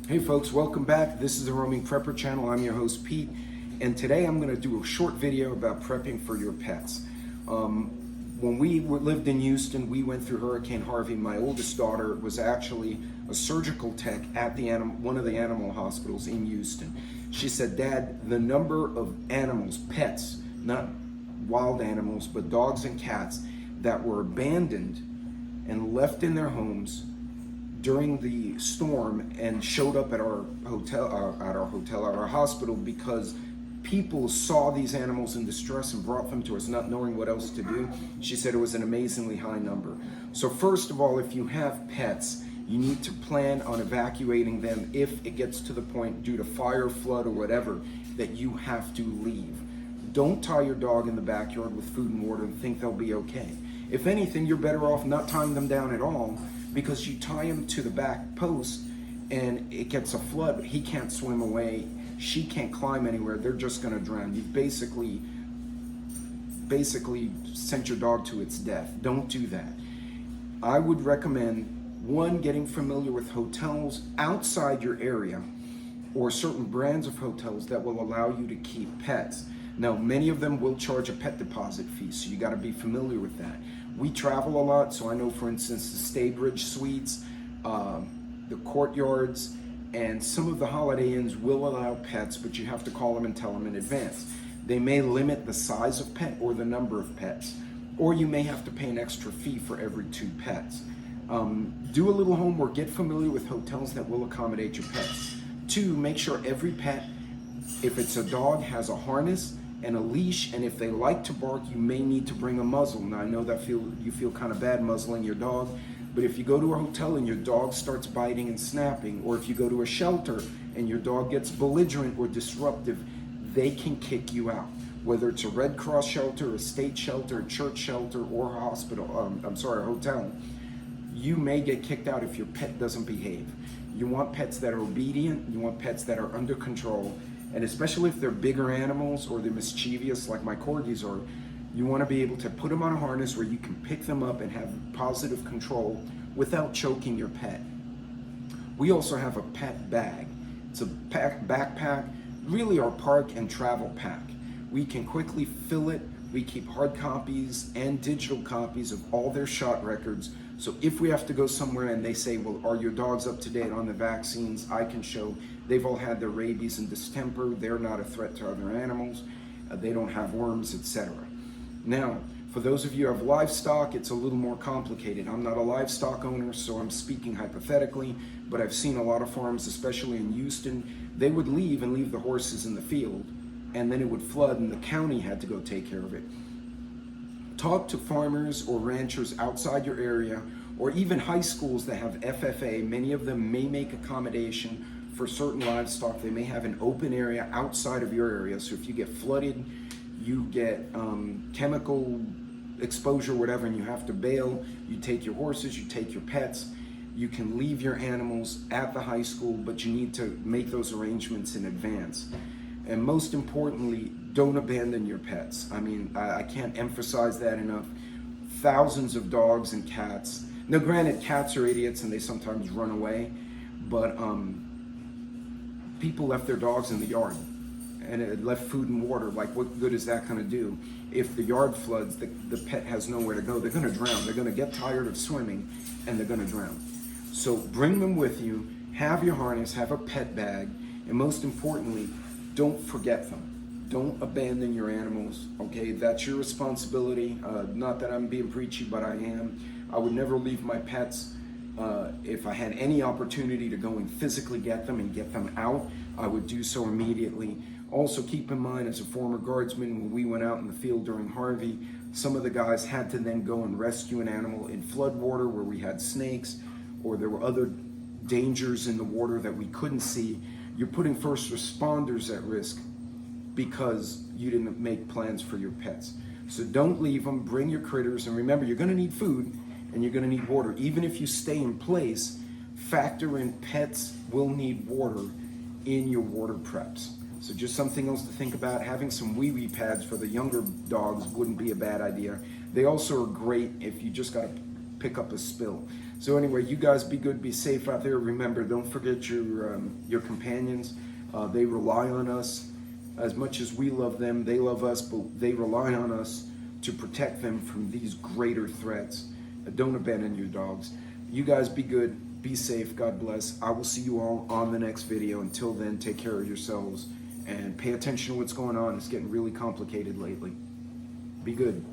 Hey folks, welcome back. This is the Roaming Prepper channel. I'm your host Pete, and today I'm going to do a short video about prepping for your pets. When we lived in Houston, we went through Hurricane Harvey. My oldest daughter was actually a surgical tech at one of the animal hospitals in Houston. She said, "Dad, the number of animals, pets, not wild animals, but dogs and cats that were abandoned and left in their homes during the storm and showed up at our hospital because people saw these animals in distress and brought them to us not knowing what else to do." She said it was an amazingly high number. So first of all, if you have pets, you need to plan on evacuating them if it gets to the point due to fire, flood, or whatever that you have to leave. Don't tie your dog in the backyard with food and water and think they'll be okay. If anything, you're better off not tying them down at all, because you tie him to the back post and it gets a flood, he can't swim away, she can't climb anywhere, they're just gonna drown. You've basically sent your dog to its death. Don't do that. I would recommend, one, getting familiar with hotels outside your area or certain brands of hotels that will allow you to keep pets. Now, many of them will charge a pet deposit fee, so you gotta be familiar with that. We travel a lot, so I know, for instance, the Staybridge Suites, the Courtyards, and some of the Holiday Inns will allow pets, but you have to call them and tell them in advance. They may limit the size of pet or the number of pets, or you may have to pay an extra fee for every 2 pets. Do a little homework, get familiar with hotels that will accommodate your pets. 2, make sure every pet, if it's a dog, has a harness and a leash, and if they like to bark, you may need to bring a muzzle. Now, I know that you feel kind of bad muzzling your dog, but if you go to a hotel and your dog starts biting and snapping, or if you go to a shelter and your dog gets belligerent or disruptive, they can kick you out. Whether it's a Red Cross shelter, a state shelter, a church shelter, or a hotel, you may get kicked out if your pet doesn't behave. You want pets that are obedient, you want pets that are under control, and especially if they're bigger animals or they're mischievous like my corgis are, you want to be able to put them on a harness where you can pick them up and have positive control without choking your pet. We also have a pet bag. It's a backpack, really our park and travel pack. We can quickly fill it. We keep hard copies and digital copies of all their shot records. So if we have to go somewhere and they say, well, are your dogs up to date on the vaccines? I can show they've all had their rabies and distemper. They're not a threat to other animals. They don't have worms, etc. Now, for those of you who have livestock, it's a little more complicated. I'm not a livestock owner, so I'm speaking hypothetically, but I've seen a lot of farms, especially in Houston, they would leave the horses in the field, and then it would flood and the county had to go take care of it. Talk to farmers or ranchers outside your area, or even high schools that have FFA. Many of them may make accommodation for certain livestock. They may have an open area outside of your area, so if you get flooded, you get chemical exposure, whatever, and you have to bail, you take your horses, you take your pets, you can leave your animals at the high school, but you need to make those arrangements in advance. And most importantly, don't abandon your pets. I mean, I can't emphasize that enough. Thousands of dogs and cats. Now, granted, cats are idiots and they sometimes run away, but people left their dogs in the yard and it left food and water. Like, what good is that going to do? If the yard floods, the pet has nowhere to go. They're going to drown. They're going to get tired of swimming and they're going to drown. So bring them with you, have your harness, have a pet bag, and most importantly, don't forget them. Don't abandon your animals, okay? That's your responsibility. Not that I'm being preachy, but I am. I would never leave my pets. If I had any opportunity to go and physically get them and get them out, I would do so immediately. Also, keep in mind, as a former guardsman, when we went out in the field during Harvey, some of the guys had to then go and rescue an animal in floodwater where we had snakes, or there were other dangers in the water that we couldn't see. You're putting first responders at risk because you didn't make plans for your pets. So don't leave them, bring your critters, and remember, you're gonna need food and you're gonna need water. Even if you stay in place, factor in pets will need water in your water preps. So just something else to think about. Having some wee-wee pads for the younger dogs wouldn't be a bad idea. They also are great if you just got pick up a spill. So anyway, you guys be good, be safe out there. Remember, don't forget your companions. They rely on us. As much as we love them, they love us, but they rely on us to protect them from these greater threats. Don't abandon your dogs. You guys be good, be safe, God bless. I will see you all on the next video. Until then, take care of yourselves and pay attention to what's going on. It's getting really complicated lately. Be good.